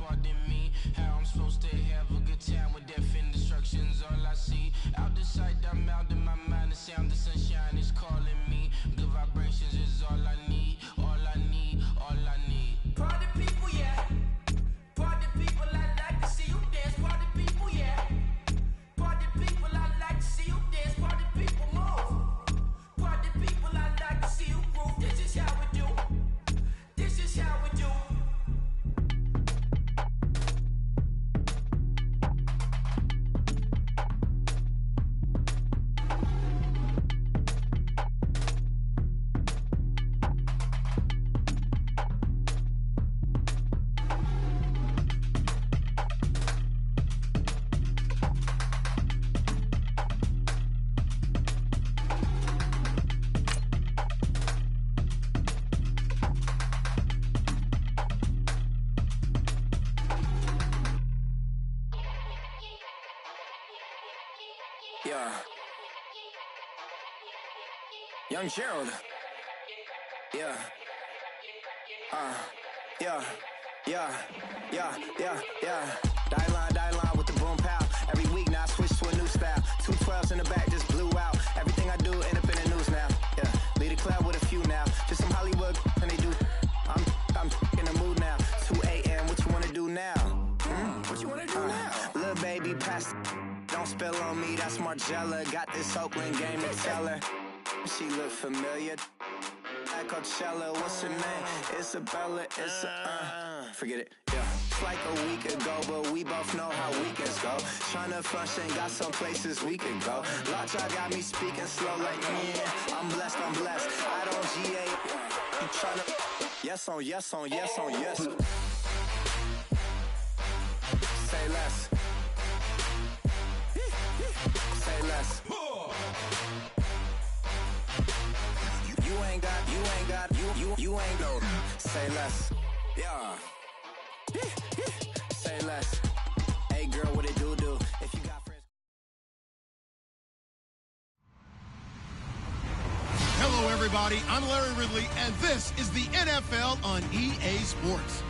pardon me. How I'm supposed to have a good time with death and destruction's all I see. Out the sight, I'm out in my mind. The sound, the sunshine is calling me. Good vibrations is all I need, all I need, all I need. Party people, yeah. Party people, I like to see you dance. Party people, yeah. Party people, I like to see you dance. Party people, move. Party people, I like to see you groove. This is how we do. This is how we do. Yeah. Young Gerald. Yeah. Yeah. Die line with the boom pow. Every week now I switch to a new style. 212s in the back just blew out. Everything I do end up in the news now. Yeah. Lead a club with a few now. Just some Hollywood and they do. I'm in the mood now. 2 a.m. What you wanna do now? What you wanna do now? Little baby pass. Don't spill on me, that's Margella. Got this Oakland game to tell her. She look familiar. At Coachella, what's her name? Isabella, forget it, yeah. It's like a week ago, but we both know how weekends go. Tryna function, got some places we could go. Lockjaw got me speaking slow like, yeah. I'm blessed. I don't GA. You tryna, yes on yes. Say less. Say less. You ain't no. Say less. Yeah. Say less. Hey girl, what it do? If you got friends. Hello everybody, I'm Larry Ridley, and this is the NFL on EA Sports.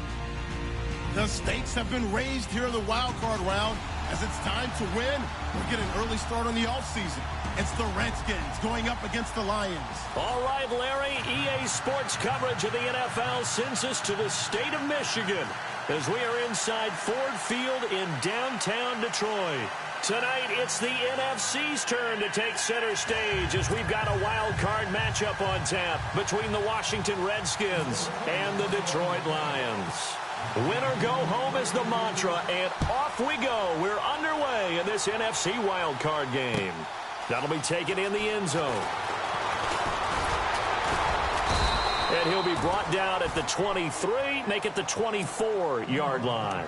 The stakes have been raised here in the wild card round. As it's time to win, we'll get an early start on the offseason. It's the Redskins going up against the Lions. All right, Larry, EA Sports coverage of the NFL sends us to the state of Michigan as we are inside Ford Field in downtown Detroit. Tonight, it's the NFC's turn to take center stage as we've got a wild card matchup on tap between the Washington Redskins and the Detroit Lions. Win or go home is the mantra, and off we go. We're underway in this NFC wildcard game. That'll be taken in the end zone. And he'll be brought down at the 23, make it the 24-yard line.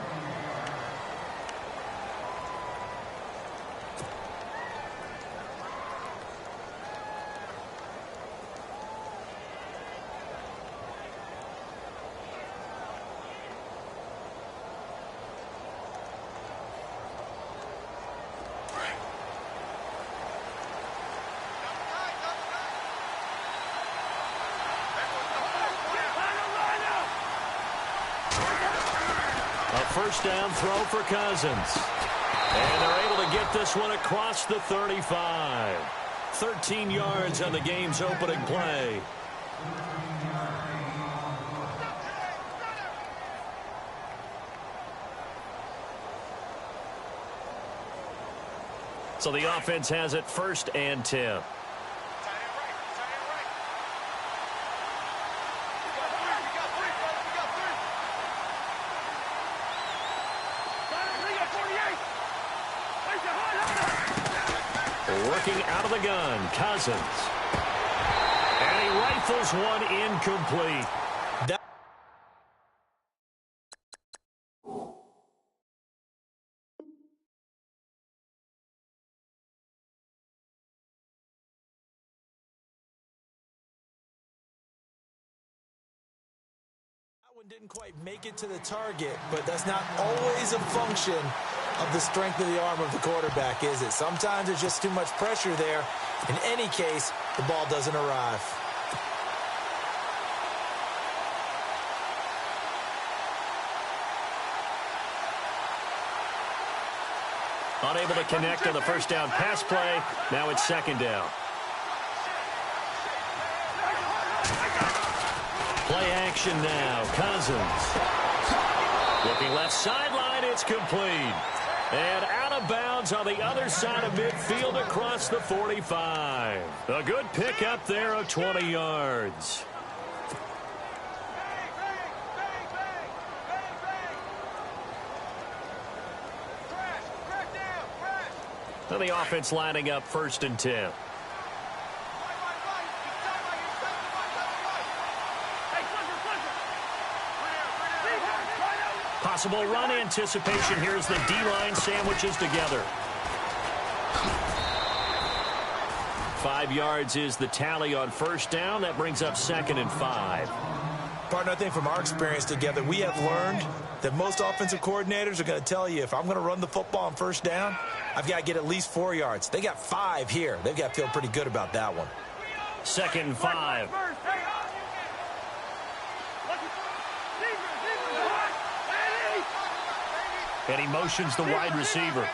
First down throw for Cousins. And they're able to get this one across the 35. 13 yards on the game's opening play. So the offense has it 1st and 10. Working out of the gun, Cousins. And he rifles one incomplete. Didn't quite make it to the target, but that's not always a function of the strength of the arm of the quarterback, is it? Sometimes there's just too much pressure there. In any case, the ball doesn't arrive. Unable to connect on the first down pass play. Now it's second down. Play action now. Cousins. Looking left sideline. It's complete. And out of bounds on the other side of midfield across the 45. A good pick up there of 20 yards. So the offense lining up 1st and 10. Possible run anticipation. Here's the D-line sandwiches together. 5 yards is the tally on first down. That brings up 2nd and 5. Partner, I think from our experience together, we have learned that most offensive coordinators are going to tell you, if I'm going to run the football on first down, I've got to get at least 4 yards. They got 5 here. They've got to feel pretty good about that one. 2nd and 5. And he motions the wide receiver.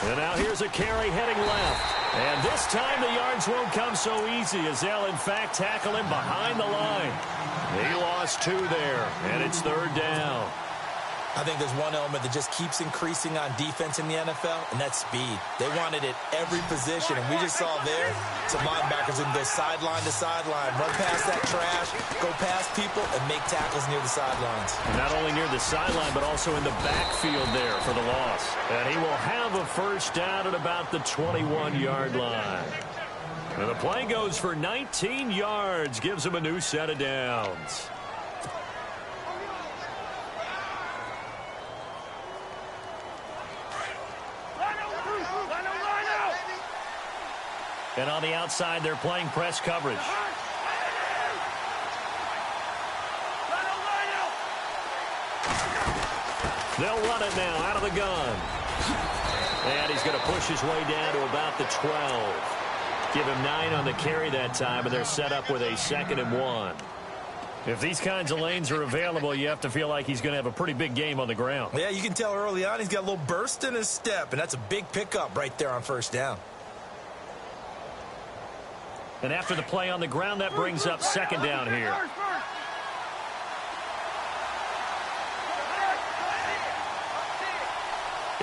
And now here's a carry heading left. And this time the yards won't come so easy as they'll, in fact, tackle him behind the line. He lost 2 there, and it's 3rd down. I think there's one element that just keeps increasing on defense in the NFL, and that's speed. They want it at every position, and we just saw there some linebackers who can go sideline to sideline, run past that trash, go past people, and make tackles near the sidelines. And not only near the sideline, but also in the backfield there for the loss. And he will have a first down at about the 21-yard line. And the play goes for 19 yards, gives him a new set of downs. And on the outside, they're playing press coverage. They'll run it now out of the gun. And he's going to push his way down to about the 12. Give him 9 on the carry that time, and they're set up with a 2nd and 1. If these kinds of lanes are available, you have to feel like he's going to have a pretty big game on the ground. Yeah, you can tell early on he's got a little burst in his step, and that's a big pickup right there on first down. And after the play on the ground, that brings up 2nd down here.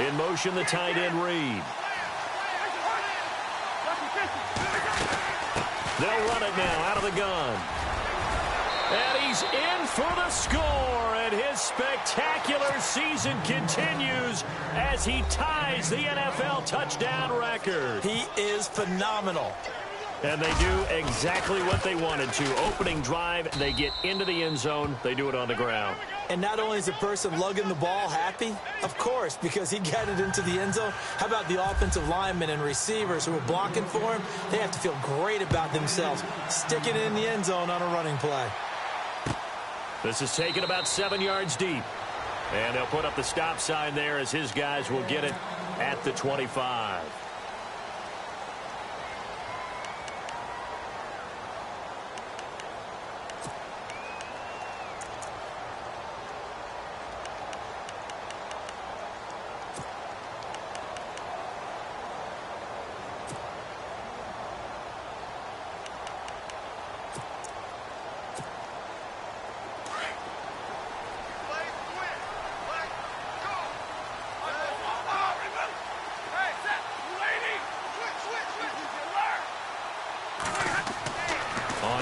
In motion, the tight end Reed. They'll run it now out of the gun. And he's in for the score, and his spectacular season continues as he ties the NFL touchdown record. He is phenomenal. And they do exactly what they wanted to. Opening drive, they get into the end zone. They do it on the ground. And not only is the person lugging the ball happy, of course, because he got it into the end zone. How about the offensive linemen and receivers who are blocking for him? They have to feel great about themselves, sticking it in the end zone on a running play. This is taken about 7 yards deep. And they'll put up the stop sign there as his guys will get it at the 25.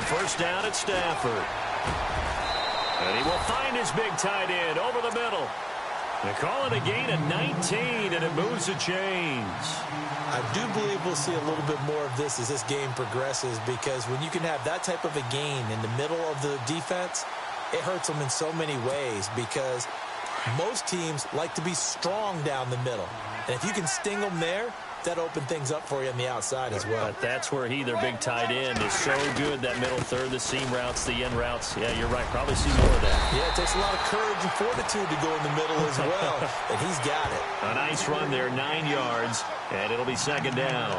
First down at Stafford. And he will find his big tight end over the middle. They call it a gain of 19, and it moves the chains. I do believe we'll see a little bit more of this as this game progresses, because when you can have that type of a gain in the middle of the defense, it hurts them in so many ways, because most teams like to be strong down the middle. And if you can sting them there, that opened things up for you on the outside as well. But that's where their big tight end, is so good. That middle third, the seam routes, the end routes. Yeah, you're right. Probably see more of that. Yeah, it takes a lot of courage and fortitude to go in the middle as well. And he's got it. A nice run there, 9 yards, and it'll be second down.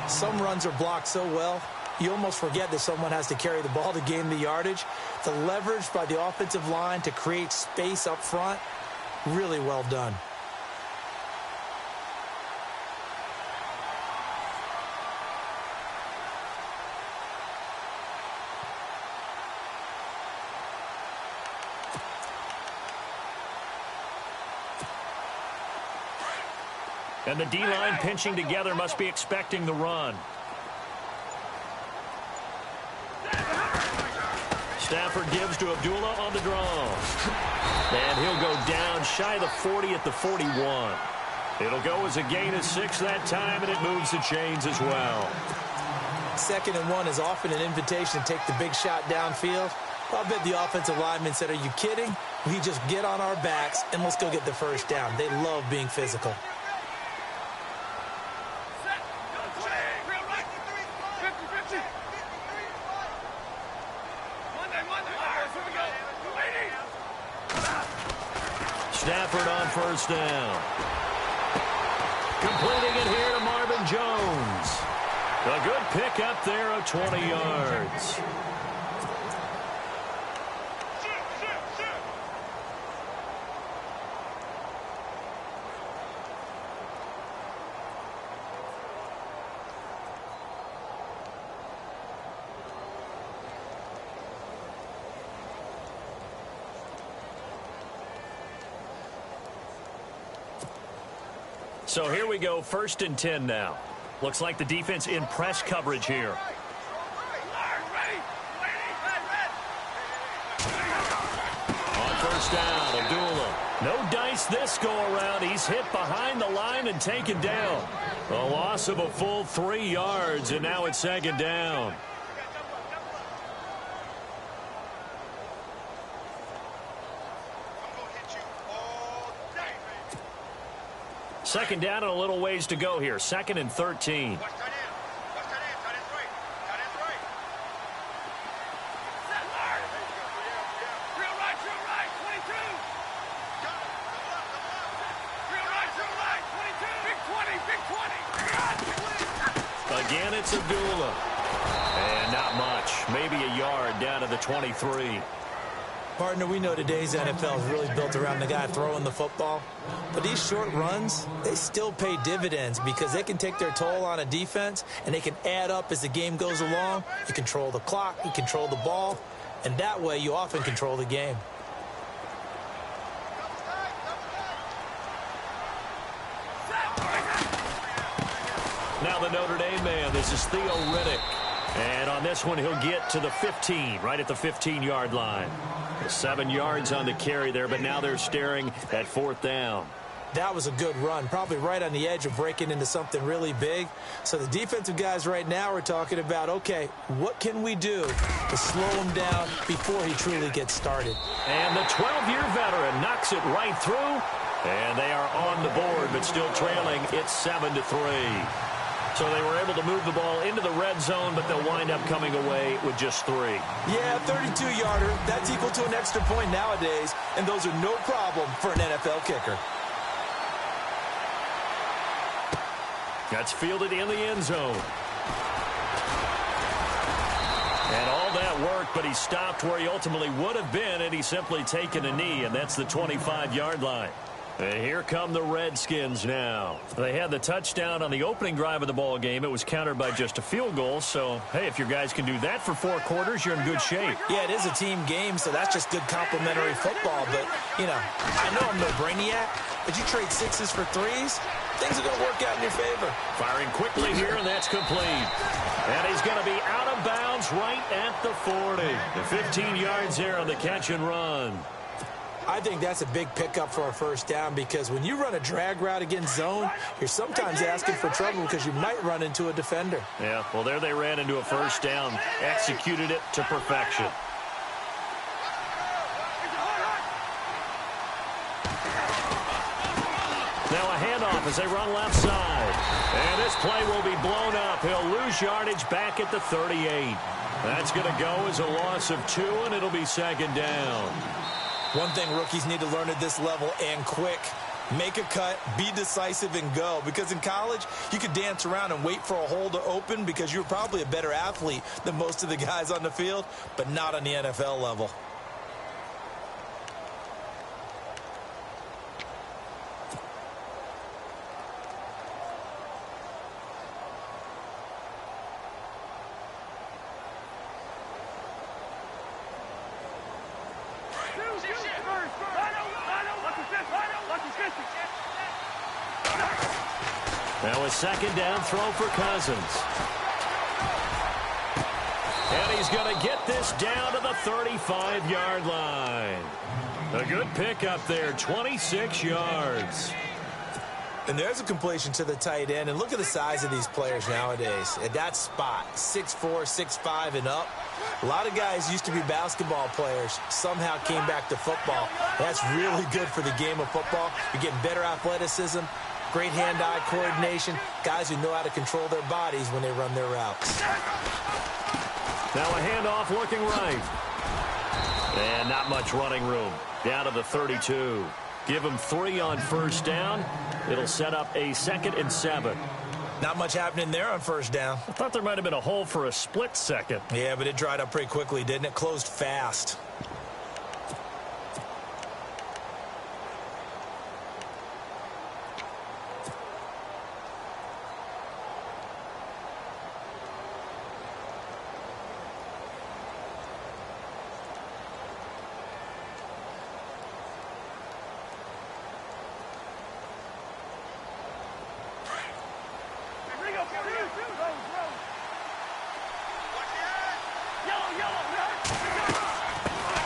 Some runs are blocked so well, you almost forget that someone has to carry the ball to gain the yardage. The leverage by the offensive line to create space up front, Really well done. And the D-line pinching together must be expecting the run. Stafford gives to Abdullah on the draw. And he'll go down shy of the 40 at the 41. It'll go as a gain of 6 that time, and it moves the chains as well. 2nd and 1 is often an invitation to take the big shot downfield. I bet the offensive lineman said, are you kidding? We just get on our backs and let's go get the first down. They love being physical. Stafford on first down. Completing it here to Marvin Jones. A good pickup there of 20 yards. So here we go, 1st and 10 now. Looks like the defense in press coverage here. On first down, Abdullah. No dice this go-around. He's hit behind the line and taken down. A loss of a full 3 yards, and now it's 2nd down. Second down and a little ways to go here. 2nd and 13. Again, it's Abdullah. And not much. Maybe a yard down to the 23. Partner, we know today's NFL is really built around the guy throwing the football. But these short runs, they still pay dividends because they can take their toll on a defense and they can add up as the game goes along. You control the clock, you control the ball, and that way you often control the game. Now the Notre Dame man, this is Theo Riddick. And on this one, he'll get to the 15, right at the 15-yard line. 7 yards on the carry there, but now they're staring at 4th down. That was a good run, probably right on the edge of breaking into something really big. So the defensive guys right now are talking about, okay, what can we do to slow him down before he truly gets started? And the 12-year veteran knocks it right through, and they are on the board, but still trailing. It's 7-3. So they were able to move the ball into the red zone, but they'll wind up coming away with just 3. Yeah, 32-yarder. That's equal to an extra point nowadays, and those are no problem for an NFL kicker. That's fielded in the end zone. And all that worked, but he stopped where he ultimately would have been, and he's simply taken a knee, and that's the 25-yard line. And here come the Redskins now. They had the touchdown on the opening drive of the ball game. It was countered by just a field goal. So, hey, if your guys can do that for 4 quarters, you're in good shape. Yeah, it is a team game, so that's just good complimentary football. But, you know, I know I'm no brainiac, but you trade 6s for 3s, things are going to work out in your favor. Firing quickly here, and that's complete. And he's going to be out of bounds right at the 40. The 15 yards there on the catch and run. I think that's a big pickup for a first down because when you run a drag route against zone, you're sometimes asking for trouble because you might run into a defender. Yeah, well, there they ran into a first down, executed it to perfection. Now a handoff as they run left side. And this play will be blown up. He'll lose yardage back at the 38. That's going to go as a loss of 2, and it'll be 2nd down. One thing rookies need to learn at this level and quick, make a cut, be decisive, and go. Because in college, you could dance around and wait for a hole to open because you're probably a better athlete than most of the guys on the field, but not on the NFL level. Now a second down throw for Cousins. And he's going to get this down to the 35-yard line. A good pickup there, 26 yards. And there's a completion to the tight end. And look at the size of these players nowadays. At that spot, 6'4", 6'5", and up. A lot of guys used to be basketball players, somehow came back to football. That's really good for the game of football. You're getting better athleticism, great hand-eye coordination, guys who know how to control their bodies when they run their routes. Now a handoff looking right. And not much running room. Down to the 32. Give him 3 on first down. It'll set up a 2nd and 7. Not much happening there on first down. I thought there might have been a hole for a split second. Yeah, but it dried up pretty quickly, didn't it? Closed fast.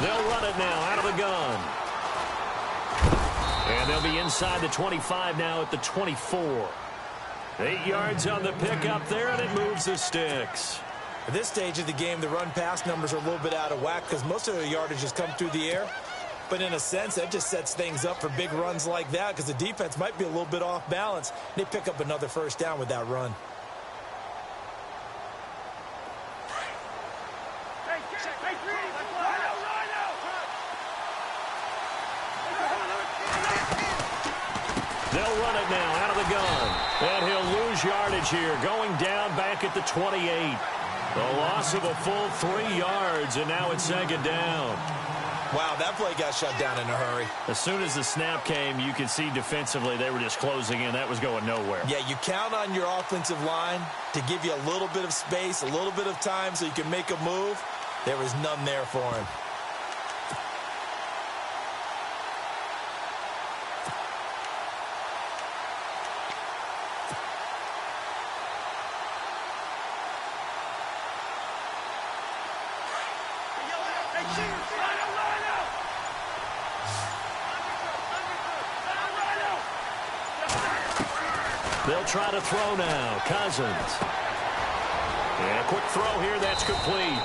They'll run it now out of the gun. And they'll be inside the 25 now at the 24. 8 yards on the pickup there, and it moves the sticks. At this stage of the game, the run-pass numbers are a little bit out of whack because most of their yardage has come through the air. But in a sense, that just sets things up for big runs like that because the defense might be a little bit off balance. They pick up another first down with that run. They'll run it now out of the gun. And he'll lose yardage here, going down back at the 28. A loss of a full 3 yards, and now it's 2nd down. Wow, that play got shut down in a hurry. As soon as the snap came, you could see defensively they were just closing in. That was going nowhere. Yeah, you count on your offensive line to give you a little bit of space, a little bit of time so you can make a move. There was none there for him. They'll try to throw now. Cousins. And a quick throw here. That's complete.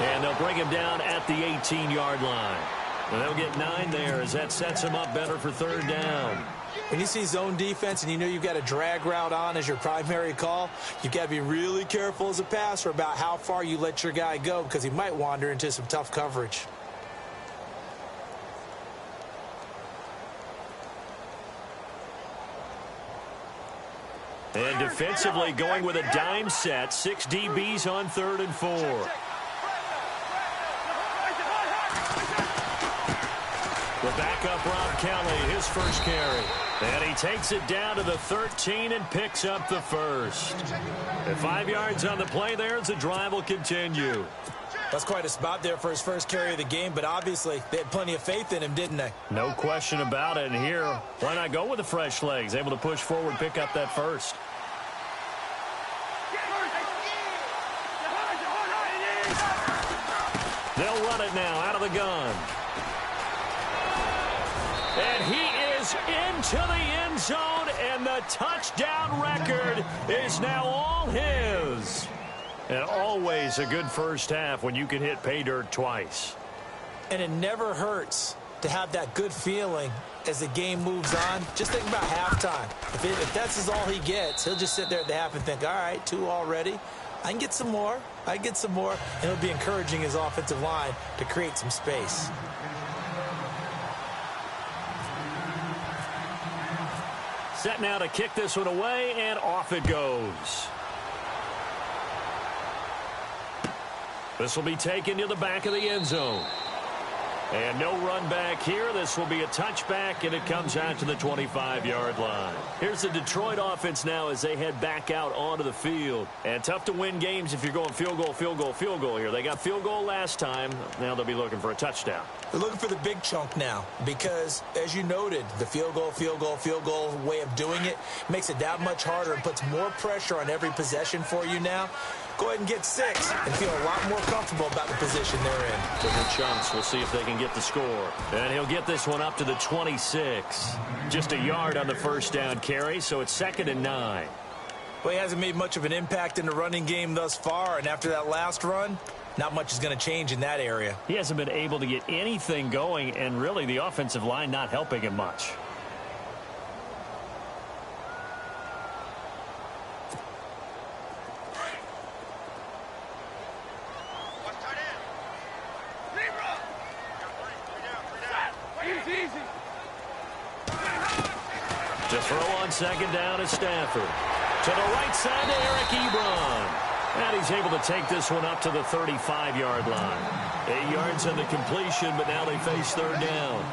And they'll bring him down at the 18-yard line. And they'll get 9 there as that sets him up better for 3rd down. When you see zone defense and you know you've got a drag route on as your primary call, you've got to be really careful as a passer about how far you let your guy go because he might wander into some tough coverage. And defensively going with a dime set. 6 DBs on 3rd and 4. The backup Rob Kelly, his first carry. And he takes it down to the 13 and picks up the first. At 5 yards on the play there as the drive will continue. That's quite a spot there for his first carry of the game, but obviously they had plenty of faith in him, didn't they? No question about it. And here, why not go with the fresh legs? Able to push forward, pick up that first. They'll run it now out of the gun. And he is into the end zone, and the touchdown record is now all his. And always a good first half when you can hit pay dirt twice. And it never hurts to have that good feeling as the game moves on. Just think about halftime. If that's all he gets, he'll just sit there at the half and think, all right, 2 already. I can get some more. I can get some more. And he'll be encouraging his offensive line to create some space. Set now to kick this one away, and off it goes. This will be taken to the back of the end zone. And no run back here. This will be a touchback, and it comes out to the 25-yard line. Here's the Detroit offense now as they head back out onto the field. And tough to win games if you're going field goal, field goal, field goal here. They got field goal last time. Now they'll be looking for a touchdown. They're looking for the big chunk now because, as you noted, the field goal, field goal, field goal way of doing it makes it that much harder and puts more pressure on every possession for you now. Go ahead and get 6 and feel a lot more comfortable about the position they're in. Bigger chunks. We'll see if they can get the score. And he'll get this one up to the 26. Just a yard on the first down carry, so it's 2nd and 9. Well, he hasn't made much of an impact in the running game thus far, and after that last run, not much is going to change in that area. He hasn't been able to get anything going, and really the offensive line not helping him much. To throw on 2nd down is Stafford. To the right side to Eric Ebron. And he's able to take this one up to the 35-yard line. 8 yards on the completion, but now they face 3rd down.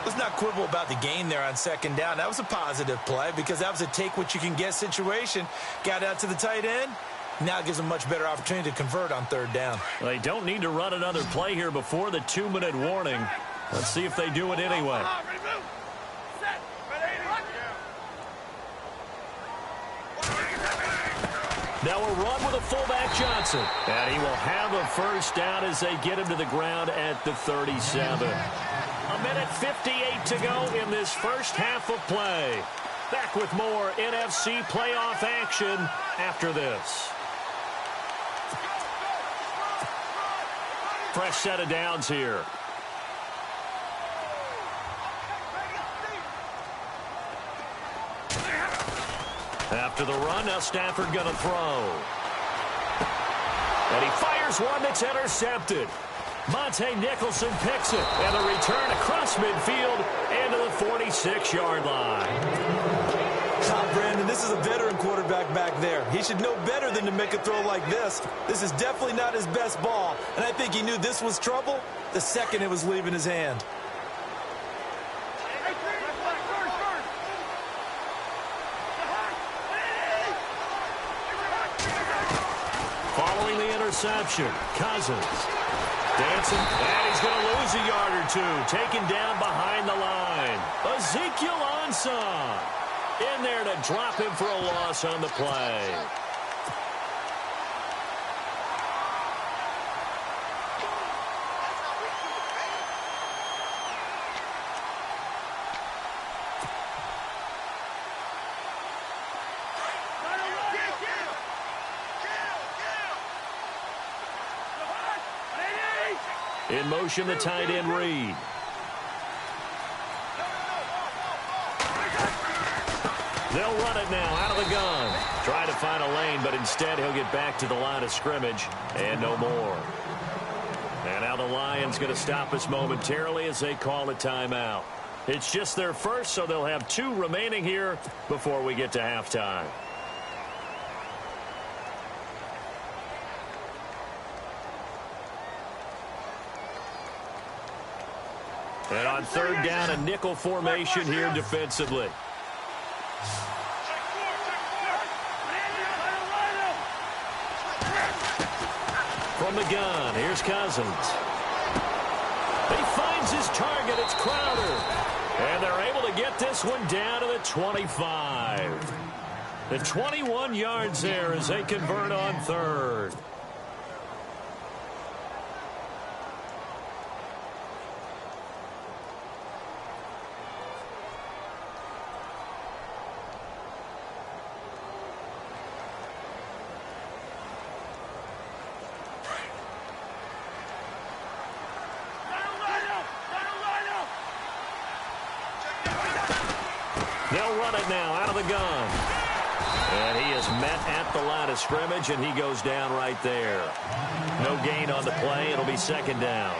Let's not quibble about the gain there on 2nd down. That was a positive play because that was a take-what-you-can-get situation. Got out to the tight end. Now it gives them a much better opportunity to convert on 3rd down. They don't need to run another play here before the 2-minute warning. Let's see if they do it anyway. Now a run with a fullback Johnson. And he will have a first down as they get him to the ground at the 37. A minute 58 to go in this first half of play. Back with more NFC playoff action after this. Fresh set of downs here. After the run, now Stafford going to throw. And he fires one that's intercepted. Monte Nicholson picks it. And the return across midfield and to the 46-yard line. Brandon, this is a veteran quarterback back there. He should know better than to make a throw like this. This is definitely not his best ball. And I think he knew this was trouble the second it was leaving his hand. Following the interception, Cousins dancing, and he's going to lose a yard or two. Taken down behind the line. Ezekiel Ansah in there to drop him for a loss on the play. In motion, the tight end Reed. They'll run it now out of the gun. Try to find a lane, but instead he'll get back to the line of scrimmage and no more. And now the Lions going to stop us momentarily as they call a timeout. It's just their first, so they'll have 2 remaining here before we get to halftime. And on 3rd down, a nickel formation here defensively. From the gun, here's Cousins. He finds his target, it's Crowder. And they're able to get this one down to the 25. The 21 yards there as they convert on 3rd. They'll run it now out of the gun. And he is met at the line of scrimmage, and he goes down right there. No gain on the play. It'll be 2nd down.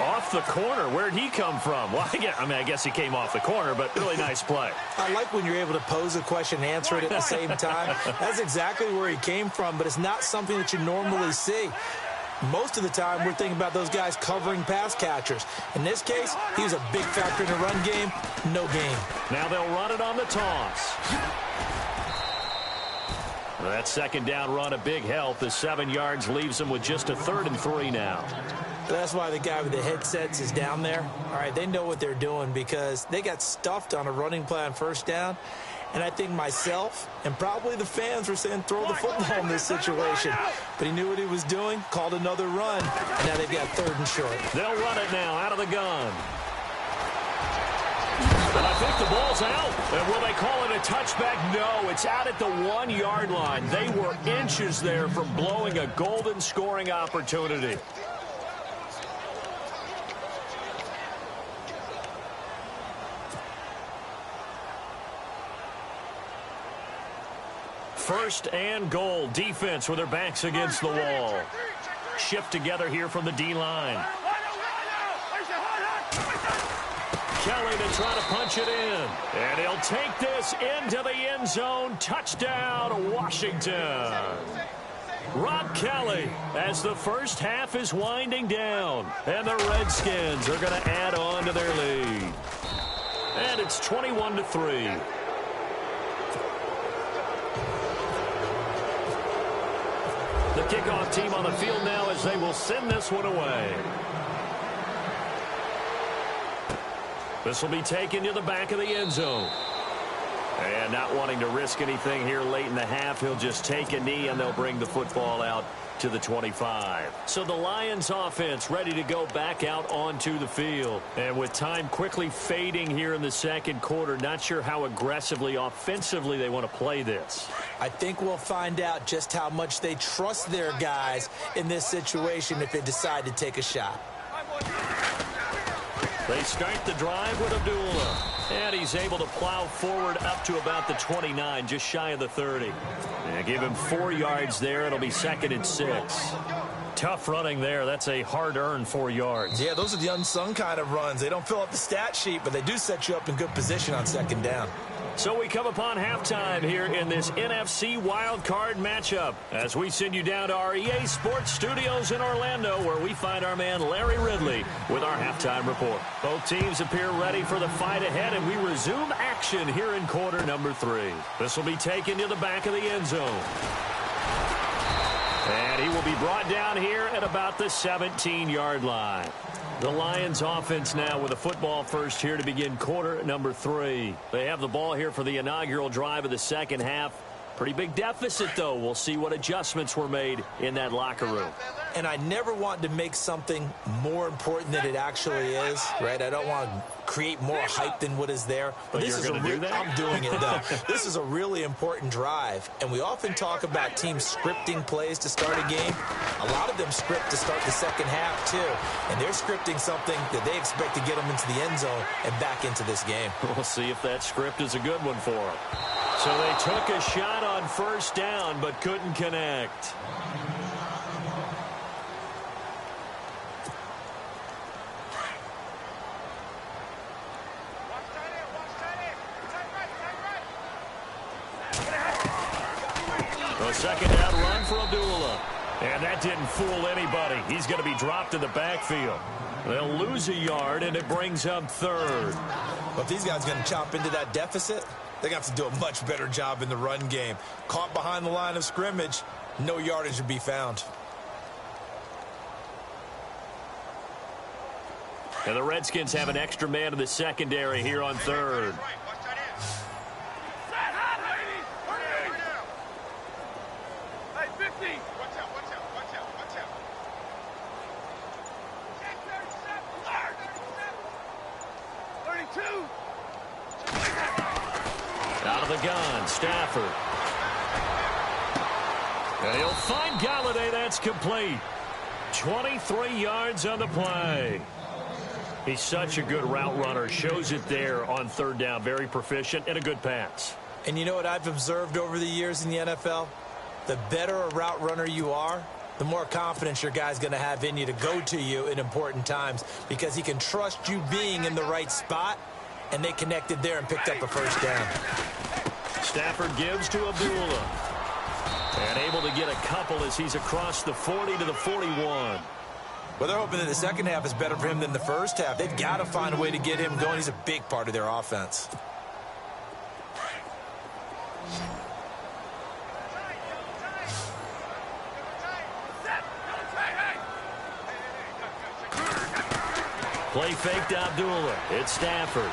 Off the corner. Where'd he come from? Well, I guess he came off the corner, but really nice play. I like when you're able to pose a question and answer it at the same time. That's exactly where he came from, but it's not something that you normally see. Most of the time, we're thinking about those guys covering pass catchers. In this case, he was a big factor in the run game. No gain. Now they'll run it on the toss. That second down run a big help. The 7 yards leaves them with just a 3rd and 3 now. That's why the guy with the headsets is down there. All right, they know what they're doing because they got stuffed on a running play on first down. And I think myself and probably the fans were saying throw the football in this situation. But he knew what he was doing, called another run, and now they've got 3rd and short. They'll run it now out of the gun. And I think the ball's out. And will they call it a touchback? No, it's out at the 1-yard line. They were inches there from blowing a golden scoring opportunity. First and goal. Defense with their backs against the wall. Shift together here from the D-line. Kelly to try to punch it in. And he'll take this into the end zone. Touchdown, Washington. Rob Kelly as the first half is winding down. And the Redskins are going to add on to their lead. And it's 21-3. The kickoff team on the field now as they will send this one away. This will be taken to the back of the end zone. And not wanting to risk anything here late in the half, he'll just take a knee and they'll bring the football out to the 25. So the Lions offense ready to go back out onto the field. And with time quickly fading here in the second quarter, not sure how aggressively, offensively they want to play this. I think we'll find out just how much they trust their guys in this situation if they decide to take a shot. They start the drive with Abdullah. And he's able to plow forward up to about the 29, just shy of the 30. And give him 4 yards there. It'll be 2nd and 6. Tough running there. That's a hard-earned 4 yards. Yeah, those are the unsung kind of runs. They don't fill up the stat sheet, but they do set you up in good position on 2nd down. So we come upon halftime here in this NFC wildcard matchup as we send you down to our EA Sports Studios in Orlando where we find our man Larry Ridley with our halftime report. Both teams appear ready for the fight ahead, and we resume action here in quarter number 3. This will be taken to the back of the end zone. And he will be brought down here at about the 17-yard line. The Lions offense now with a football first here to begin quarter number 3. They have the ball here for the inaugural drive of the second half. Pretty big deficit, though. We'll see what adjustments were made in that locker room. And I never want to make something more important than it actually is, right? I don't want to create more hype than what is there. But this is do that? I'm doing it, though. This is a really important drive. And we often talk about teams scripting plays to start a game. A lot of them script to start the second half, too. And they're scripting something that they expect to get them into the end zone and back into this game. We'll see if that script is a good one for them. So they took a shot on first down but couldn't connect. A second down run for Abdullah. And that didn't fool anybody. He's going to be dropped in the backfield. They'll lose a yard, and it brings up 3rd. But if these guys are going to chop into that deficit, they're going to have to do a much better job in the run game. Caught behind the line of scrimmage, no yardage to be found. And the Redskins have an extra man in the secondary here on 3rd. Out of the gun, Stafford. And he'll find Galladay. That's complete. 23 yards on the play. He's such a good route runner. Shows it there on 3rd down. Very proficient and a good pass. And you know what I've observed over the years in the NFL? The better a route runner you are, the more confidence your guy's going to have in you to go to you in important times because he can trust you being in the right spot, and they connected there and picked up a first down. Stafford gives to Abdullah. And able to get a couple as he's across the 40 to the 41. Well, they're hoping that the second half is better for him than the first half. They've got to find a way to get him going. He's a big part of their offense. Play fake to Abdullah. It's Stafford.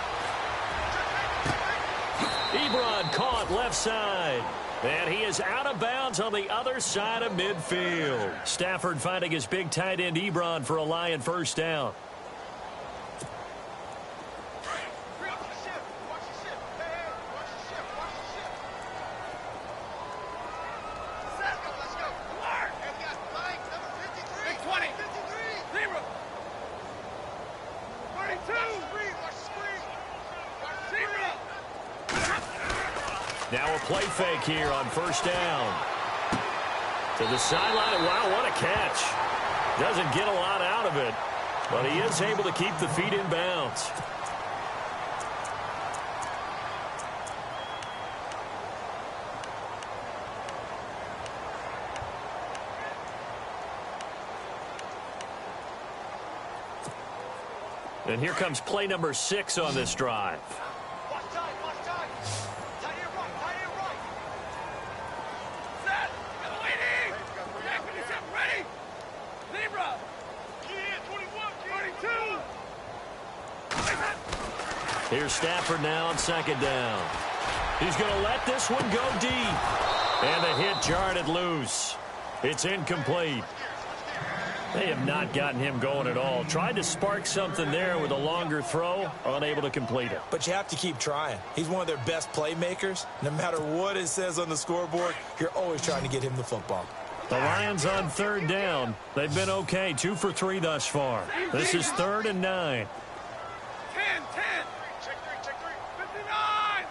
Ebron caught left side. And he is out of bounds on the other side of midfield. Stafford finding his big tight end Ebron for a Lion first down. Now a play fake here on first down. To the sideline. Wow, what a catch. Doesn't get a lot out of it, but he is able to keep the feet in bounds. And here comes play number 6 on this drive. Here's Stafford now on second down. He's going to let this one go deep. And the hit jarred it loose. It's incomplete. They have not gotten him going at all. Tried to spark something there with a longer throw, unable to complete it. But you have to keep trying. He's one of their best playmakers. No matter what it says on the scoreboard, you're always trying to get him the football. The Lions on third down. They've been okay, 2 for 3 thus far. This is 3rd and 9. 10, 10. Check 3. 59.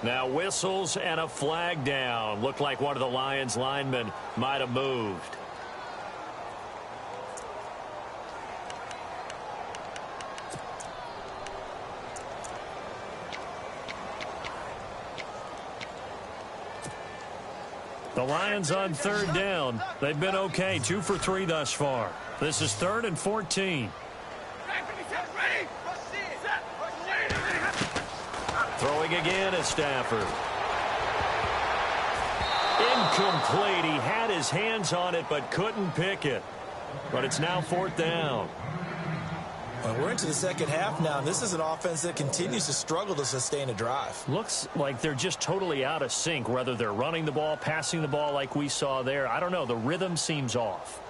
Now whistles and a flag down. Looked like one of the Lions linemen might have moved. The Lions on third down. They've been okay, 2 for 3 thus far. This is 3rd and 14. Throwing again is Stafford. Incomplete. He had his hands on it but couldn't pick it. But it's now 4th down. Well, we're into the second half now, and this is an offense that continues to struggle to sustain a drive. Looks like they're just totally out of sync, whether they're running the ball, passing the ball like we saw there. I don't know. The rhythm seems off.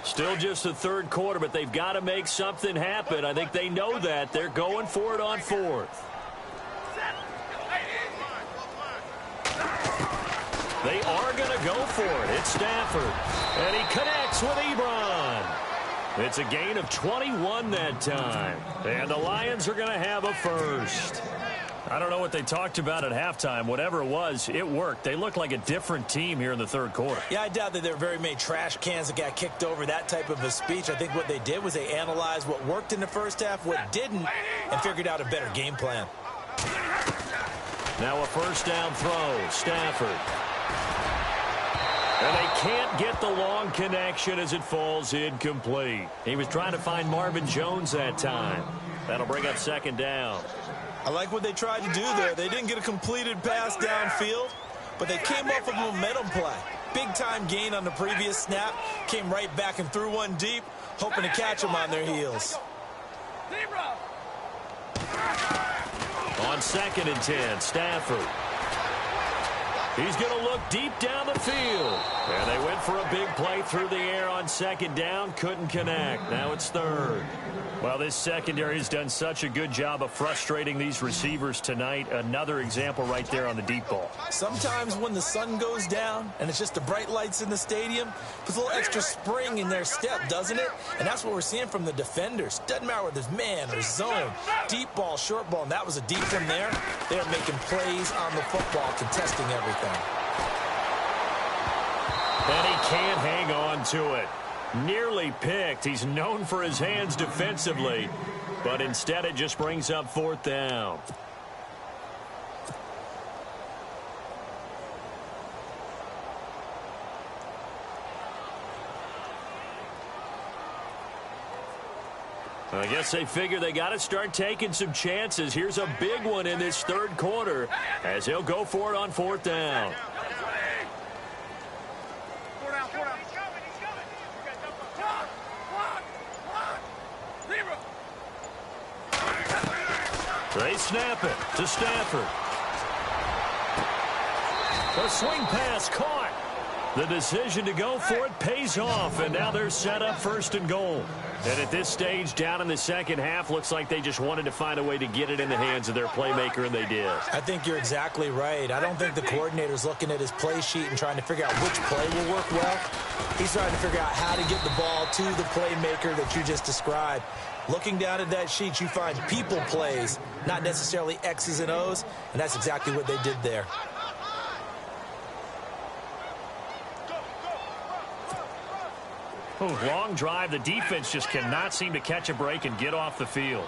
Still just the third quarter, but they've got to make something happen. I think they know that. They're going for it on 4th. They are going to go for it. It's Stafford. And he connects with Ebron. It's a gain of 21 that time. And the Lions are going to have a first. I don't know what they talked about at halftime. Whatever it was, it worked. They look like a different team here in the third quarter. Yeah, I doubt that there were very many trash cans that got kicked over, that type of a speech. I think what they did was they analyzed what worked in the first half, what didn't, and figured out a better game plan. Now a first down throw. Stafford. And they can't get the long connection as it falls incomplete. He was trying to find Marvin Jones that time. That'll bring up second down. I like what they tried to do there. They didn't get a completed pass downfield, but they came off a momentum play. Big-time gain on the previous snap. Came right back and threw one deep, hoping to catch them on their heels. On 2nd and 10, Stafford. He's going to look deep down the field. And they went for a big play through the air on second down. Couldn't connect. Now it's 3rd. Well, this secondary has done such a good job of frustrating these receivers tonight. Another example right there on the deep ball. Sometimes when the sun goes down and it's just the bright lights in the stadium, puts a little extra spring in their step, doesn't it? And that's what we're seeing from the defenders. Doesn't matter whether it's man or zone, deep ball, short ball, and that was a deep from there. They're making plays on the football, contesting everything. And he can't hang on to it. Nearly picked. He's known for his hands defensively, but instead it just brings up 4th down. I guess they figure they got to start taking some chances. Here's a big one in this 3rd quarter as he'll go for it on 4th down. They snap it to Stafford. The swing pass caught. The decision to go for it pays off, and now they're set up 1st and goal. And at this stage, down in the 2nd half, looks like they just wanted to find a way to get it in the hands of their playmaker, and they did. I think you're exactly right. I don't think the coordinator's looking at his play sheet and trying to figure out which play will work well. He's trying to figure out how to get the ball to the playmaker that you just described. Looking down at that sheet, you find people plays, not necessarily X's and O's, and that's exactly what they did there. Oh, long drive. The defense just cannot seem to catch a break and get off the field.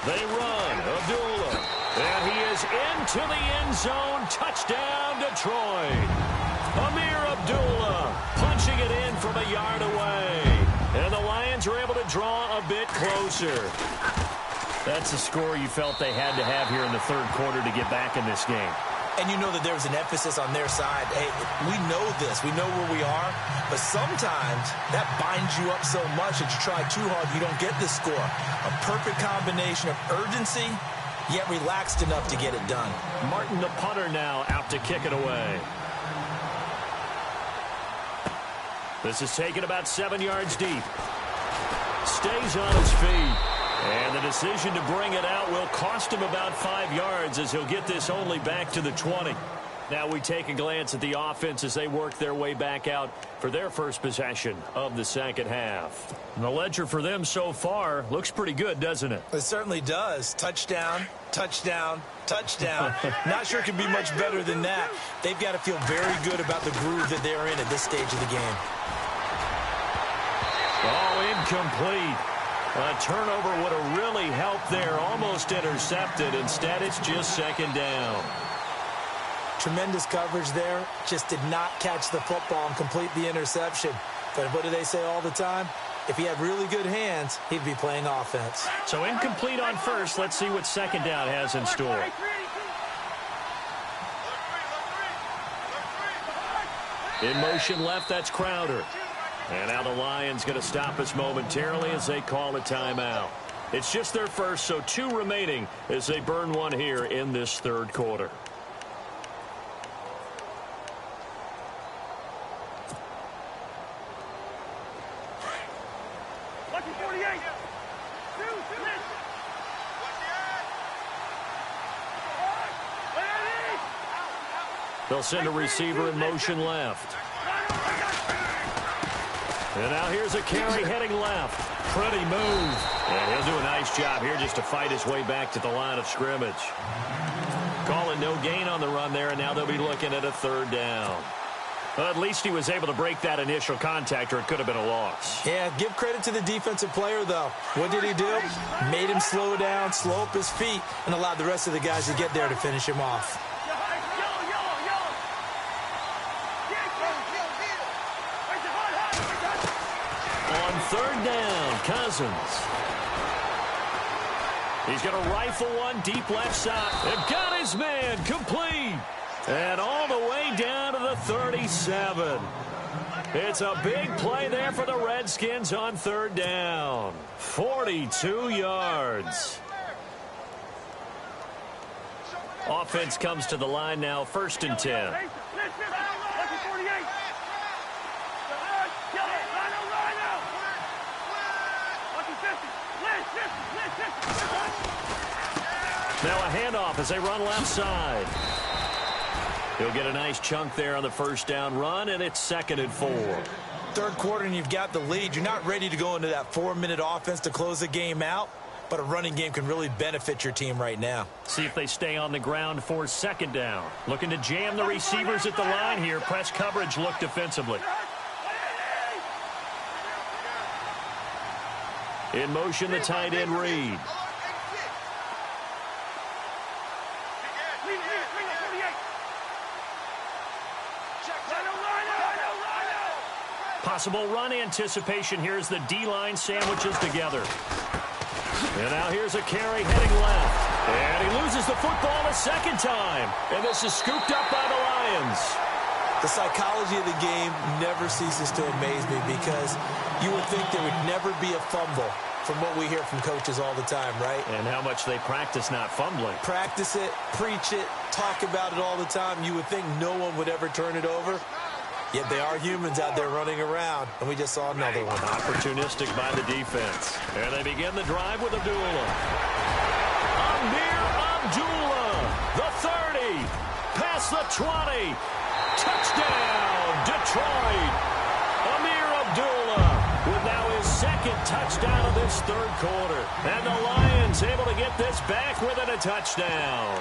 They run. Abdullah. And he is into the end zone. Touchdown, Detroit. Amir Abdullah punching it in from a yard away. And the Lions are able to draw a bit closer. That's a score you felt they had to have here in the 3rd quarter to get back in this game. And you know that there's an emphasis on their side. Hey, we know this. We know where we are. But sometimes that binds you up so much that you try too hard, you don't get the score. A perfect combination of urgency, yet relaxed enough to get it done. Martin, the punter, now out to kick it away. This is taken about 7 yards deep. Stays on his feet. And the decision to bring it out will cost him about 5 yards as he'll get this only back to the 20. Now we take a glance at the offense as they work their way back out for their first possession of the 2nd half. And the ledger for them so far looks pretty good, doesn't it? It certainly does. Touchdown, touchdown, touchdown. Not sure it could be much better than that. They've got to feel very good about the groove that they're in at this stage of the game. Oh, incomplete. A turnover would have really helped there. Almost intercepted. Instead, it's just 2nd down. Tremendous coverage there. Just did not catch the football and complete the interception. But what do they say all the time? If he had really good hands, he'd be playing offense. So incomplete on 1st. Let's see what 2nd down has in store. In motion left, that's Crowder. And now the Lions going to stop us momentarily as they call a timeout. It's just their first, so 2 remaining as they burn one here in this 3rd quarter. They'll send a receiver in motion left. And now here's a carry heading left. Pretty move. And he'll do a nice job here just to fight his way back to the line of scrimmage. Calling no gain on the run there, and now they'll be looking at a 3rd down. Well, at least he was able to break that initial contact, or it could have been a loss. Yeah, give credit to the defensive player, though. What did he do? Made him slow down, slow up his feet, and allowed the rest of the guys to get there to finish him off. On 3rd down, Cousins. He's going to rifle one deep left side. And got his man complete. And all the way down to the 37. It's a big play there for the Redskins on 3rd down. 42 yards. Offense comes to the line now, 1st and 10. Now a handoff as they run left side. He'll get a nice chunk there on the 1st down run, and it's 2nd and 4. 3rd quarter, and you've got the lead. You're not ready to go into that 4-minute offense to close the game out. but a running game can really benefit your team right now. See if they stay on the ground for second down. Looking to jam the receivers at the line here. Press coverage look defensively. In motion, the tight end Reed. Possible run anticipation here as the D-line sandwiches together. And now here's a carry heading left. And he loses the football a second time. And this is scooped up by the Lions. The psychology of the game never ceases to amaze me because you would think there would never be a fumble from what we hear from coaches all the time, right? And how much they practice not fumbling. Practice it, preach it, talk about it all the time. You would think no one would ever turn it over. Yet they are humans out there running around, and we just saw another one. Opportunistic by the defense. And they begin the drive with Abdullah. Amir Abdullah, the 30, past the 20. Touchdown, Detroit. Amir Abdullah with now his second touchdown of this third quarter. And the Lions able to get this back within a touchdown.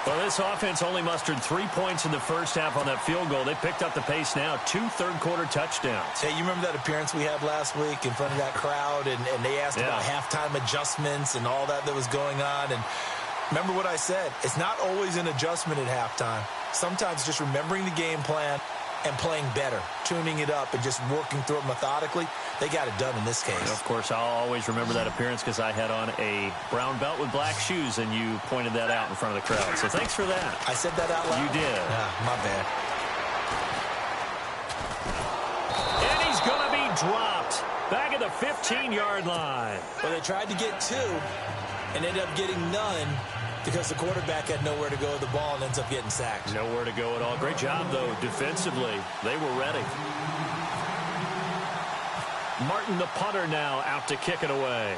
Well, this offense only mustered 3 points in the first half on that field goal. They picked up the pace now. 2 third-quarter touchdowns. Hey, you remember that appearance we had last week in front of that crowd, and they asked about halftime adjustments and all that was going on. And remember what I said. It's not always an adjustment at halftime. Sometimes just remembering the game plan and playing better, tuning it up and just working through it methodically. They got it done in this case. And of course, I'll always remember that appearance because I had on a brown belt with black shoes, and you pointed that out in front of the crowd. So thanks for that. I said that out loud? You did. My bad. And he's going to be dropped back at the 15-yard line. Well, they tried to get 2 and ended up getting none because the quarterback had nowhere to go with the ball and ends up getting sacked. Nowhere to go at all. Great job, though, defensively. They were ready. Martin, the punter, now out to kick it away.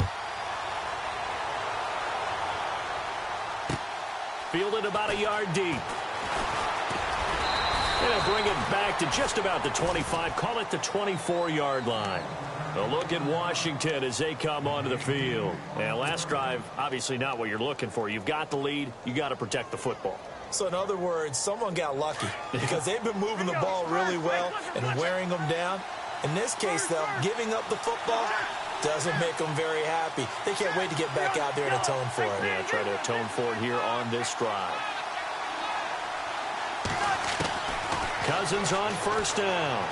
Fielded about a yard deep. They'll bring it back to just about the 25. Call it the 24-yard line. A look at Washington as they come onto the field. And last drive, obviously not what you're looking for. You've got the lead. You got to protect the football. So in other words, someone got lucky because they've been moving the ball really well and wearing them down. In this case, though, giving up the football doesn't make them very happy. They can't wait to get back out there and atone for it. Yeah, try to atone for it here on this drive. Cousins on first down.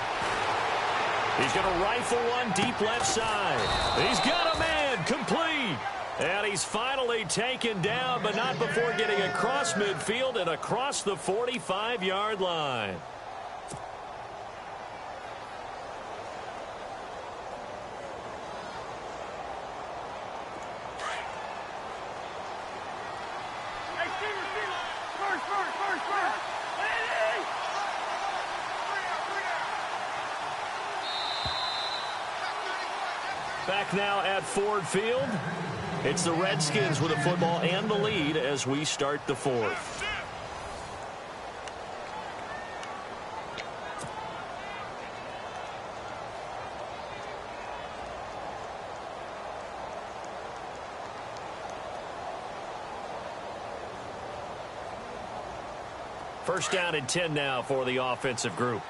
He's going to rifle one deep left side. He's got a man, complete. And he's finally taken down, but not before getting across midfield and across the 45-yard line. Back now at Ford Field. It's the Redskins with the football and the lead as we start the fourth. First down and 10 now for the offensive group.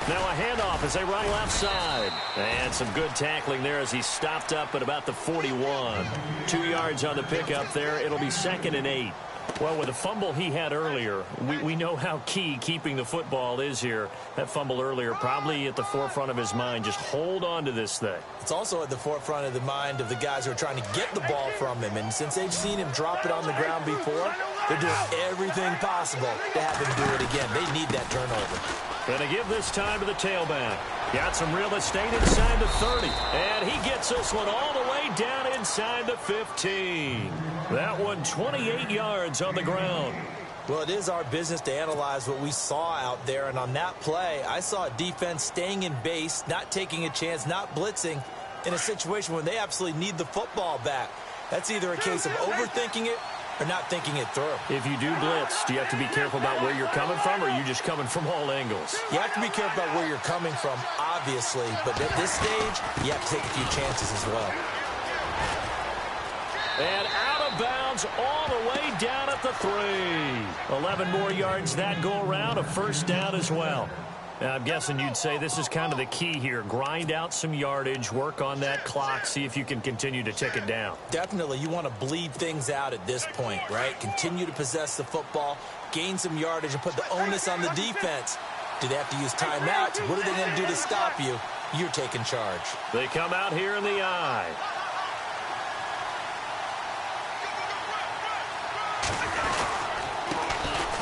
Now a handoff as they run left side. And some good tackling there as he stopped up at about the 41. 2 yards on the pickup there. It'll be 2nd and 8. Well, with the fumble he had earlier, we know how key keeping the football is here. That fumble earlier probably at the forefront of his mind. Just hold on to this thing. It's also at the forefront of the mind of the guys who are trying to get the ball from him. And since they've seen him drop it on the ground before, they're doing everything possible to have him do it again. They need that turnover. Going to give this time to the tailback. Got some real estate inside the 30. And he gets this one all the way down inside the 15. That one 28 yards on the ground. Well, it is our business to analyze what we saw out there. And on that play, I saw a defense staying in base, not taking a chance, not blitzing in a situation when they absolutely need the football back. That's either a case of overthinking it or not thinking it through. If you do blitz, do you have to be careful about where you're coming from, or are you just coming from all angles? You have to be careful about where you're coming from, obviously, but at this stage, you have to take a few chances as well. And out of bounds all the way down at the 3. 11 more yards that go around, a first down as well. Now, I'm guessing you'd say this is kind of the key here. Grind out some yardage, work on that clock, see if you can continue to tick it down. Definitely, you want to bleed things out at this point, right? Continue to possess the football, gain some yardage, and put the onus on the defense. Do they have to use timeouts? What are they going to do to stop you? You're taking charge. They come out here in the eye.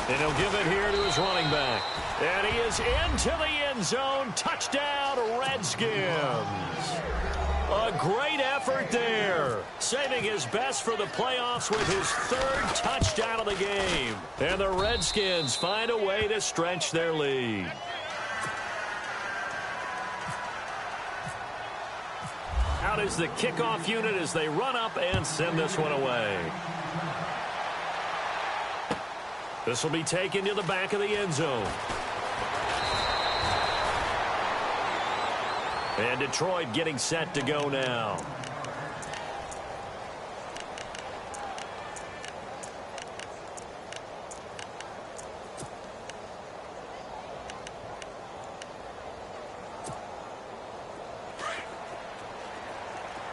And he'll give it here to his running back. And he is into the end zone. Touchdown, Redskins. A great effort there. Saving his best for the playoffs with his 3rd touchdown of the game. And the Redskins find a way to stretch their lead. Out is the kickoff unit as they run up and send this one away. This will be taken to the back of the end zone. And Detroit getting set to go now.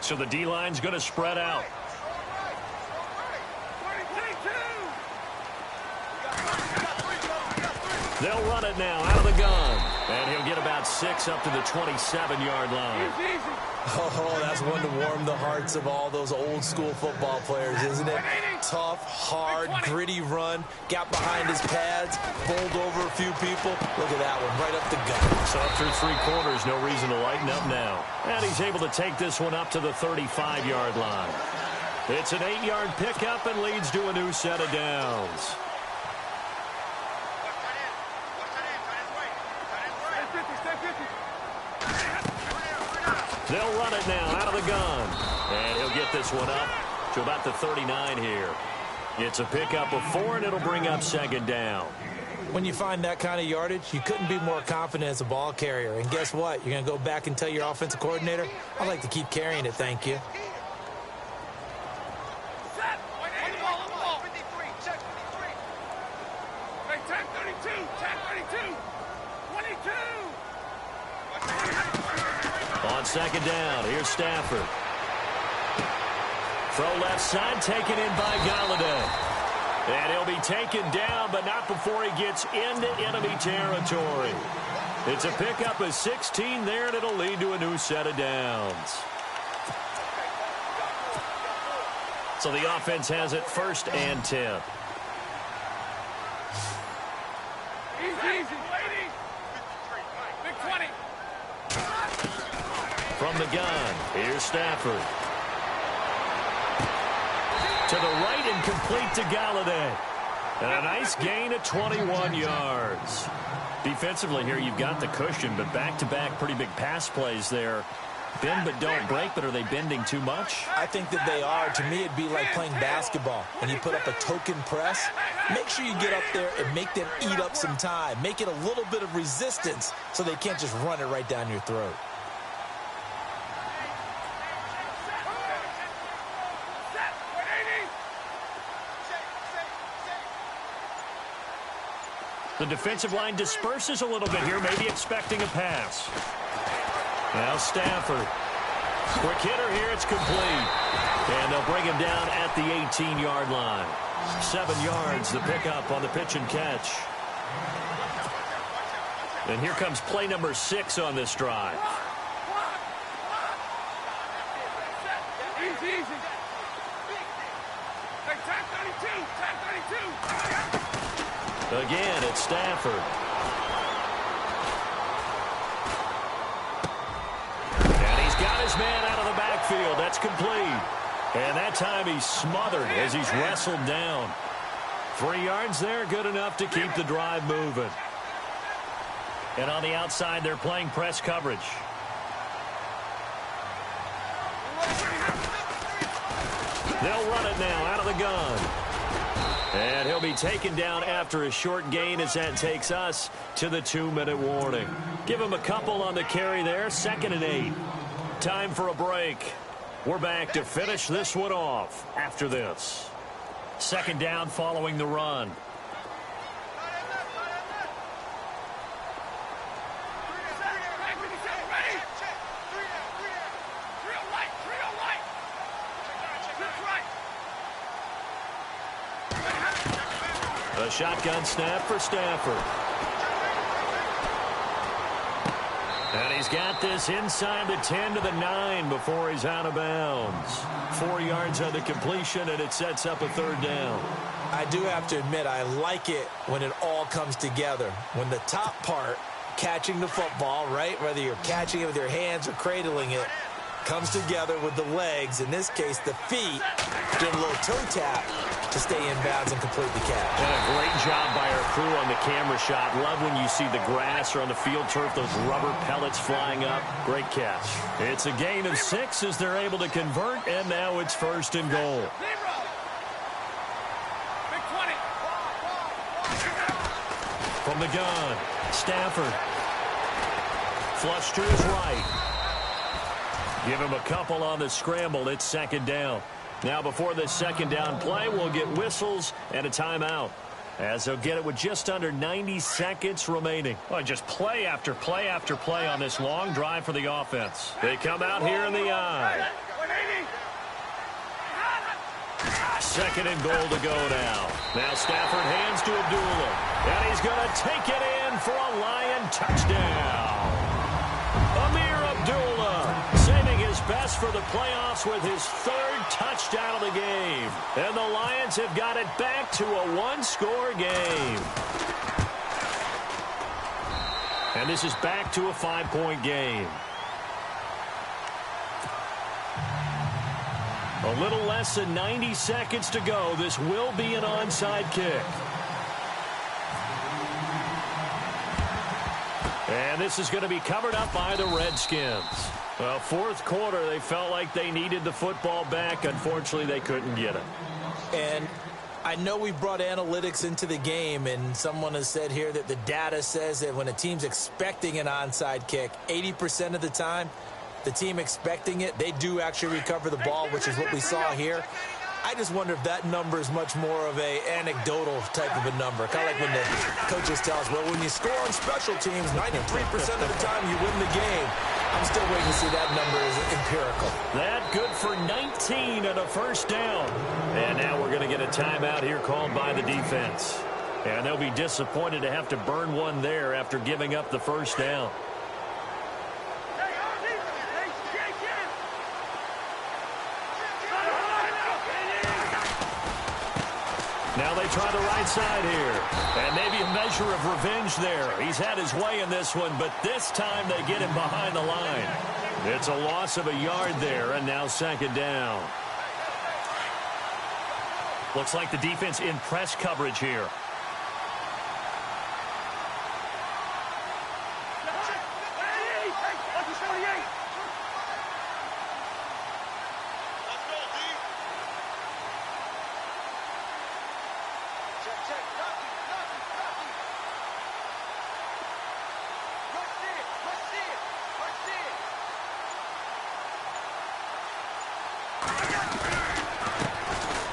So the D-line's going to spread out. They'll run it now out of the gun. And he'll get about 6 up to the 27-yard line. Oh, that's one to warm the hearts of all those old-school football players, isn't it? Tough, hard, gritty run. Got behind his pads, bowled over a few people. Look at that one, right up the gut. So up through 3 quarters, no reason to lighten up now. And he's able to take this one up to the 35-yard line. It's an 8-yard pickup and leads to a new set of downs. They'll run it now out of the gun. And he'll get this one up to about the 39 here. It's a pickup of 4, and it'll bring up 2nd down. When you find that kind of yardage, you couldn't be more confident as a ball carrier. And guess what? You're going to go back and tell your offensive coordinator, I'd like to keep carrying it, thank you. On 2nd down, here's Stafford. Throw left side, taken in by Galladay. And he'll be taken down, but not before he gets into enemy territory. It's a pickup of 16 there, and it'll lead to a new set of downs. So the offense has it 1st and 10. Easy. Big 20. From the gun, here's Stafford. To the right and complete to Galladay. And a nice gain of 21 yards. Defensively here, you've got the cushion, but back-to-back pretty big pass plays there. Bend but don't break, but are they bending too much? I think that they are. To me, it'd be like playing basketball. And you put up a token press, make sure you get up there and make them eat up some time. Make it a little bit of resistance so they can't just run it right down your throat. The defensive line disperses a little bit here, maybe expecting a pass. Now Stafford. Quick hitter here, it's complete. And they'll bring him down at the 18-yard line. 7 yards, the pickup on the pitch and catch. And here comes play number 6 on this drive. Easy. Hey, tag 32. Again, it's Stafford. And he's got his man out of the backfield. That's complete. And that time he's smothered as he's wrestled down. 3 yards there, good enough to keep the drive moving. And on the outside, they're playing press coverage. They'll run it now out of the gun. And he'll be taken down after a short gain as that takes us to the 2-minute warning. Give him a couple on the carry there, 2nd and 8. Time for a break. We're back to finish this one off after this. 2nd down following the run. A shotgun snap for Stafford. And he's got this inside the 10 to the 9 before he's out of bounds. 4 yards on the completion, and it sets up a 3rd down. I do have to admit, I like it when it all comes together. When the top part, catching the football, right, whether you're catching it with your hands or cradling it, comes together with the legs, in this case the feet, doing a little toe tap to stay in bounds and complete the catch. And a great job by our crew on the camera shot. Love when you see the grass or on the field turf, those rubber pellets flying up. Great catch. It's a gain of 6 as they're able to convert, and now it's 1st and goal. Big 20. From the gun, Stafford. Flush to his right. Give him a couple on the scramble. It's 2nd down. Now before this 2nd down play, we'll get whistles and a timeout, as they'll get it with just under 90 seconds remaining. Oh, just play after play after play on this long drive for the offense. They come out here in the eye. 2nd and goal to go now. Now Stafford hands to Abdullah, and he's going to take it in for a Lion touchdown. Abdullah saving his best for the playoffs with his 3rd touchdown of the game. And the Lions have got it back to a 1-score game. And this is back to a 5-point game. A little less than 90 seconds to go. This will be an onside kick. And this is going to be covered up by the Redskins. Well, 4th quarter, they felt like they needed the football back. Unfortunately, they couldn't get it. And I know we brought analytics into the game, and someone has said here that the data says that when a team's expecting an onside kick, 80% of the time, the team expecting it, they do actually recover the ball, which is what we saw here. I just wonder if that number is much more of a anecdotal type of a number. Kind of like when the coaches tell us, well, when you score on special teams, 93% of the time you win the game. I'm still waiting to see that number is empirical. That good for 19 and a 1st down. And now we're going to get a timeout here called by the defense. And they'll be disappointed to have to burn one there after giving up the 1st down. Now they try the right side here. And maybe a measure of revenge there. He's had his way in this one, but this time they get him behind the line. It's a loss of a yard there, and now 2nd down. Looks like the defense in press coverage here.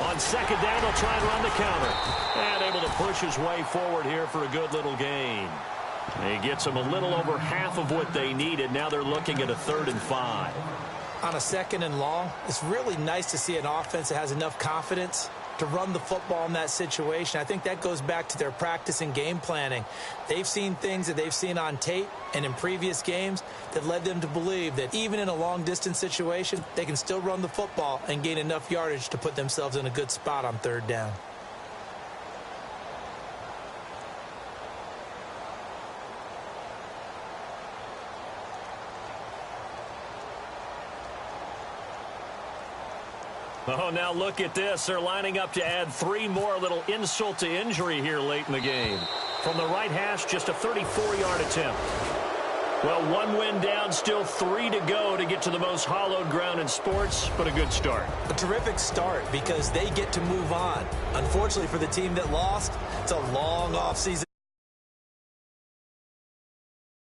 On 2nd down, they'll try and run the counter. And able to push his way forward here for a good little gain. He gets them a little over half of what they needed. Now they're looking at a 3rd and 5. On a 2nd and long, it's really nice to see an offense that has enough confidence to run the football in that situation. I think that goes back to their practice and game planning. They've seen things that they've seen on tape and in previous games that led them to believe that even in a long-distance situation, they can still run the football and gain enough yardage to put themselves in a good spot on 3rd down. Oh, now look at this. They're lining up to add 3 more, little insult to injury here late in the game. From the right hash, just a 34-yard attempt. Well, one win down, still 3 to go to get to the most hallowed ground in sports, but a good start. A terrific start because they get to move on. Unfortunately for the team that lost, it's a long offseason.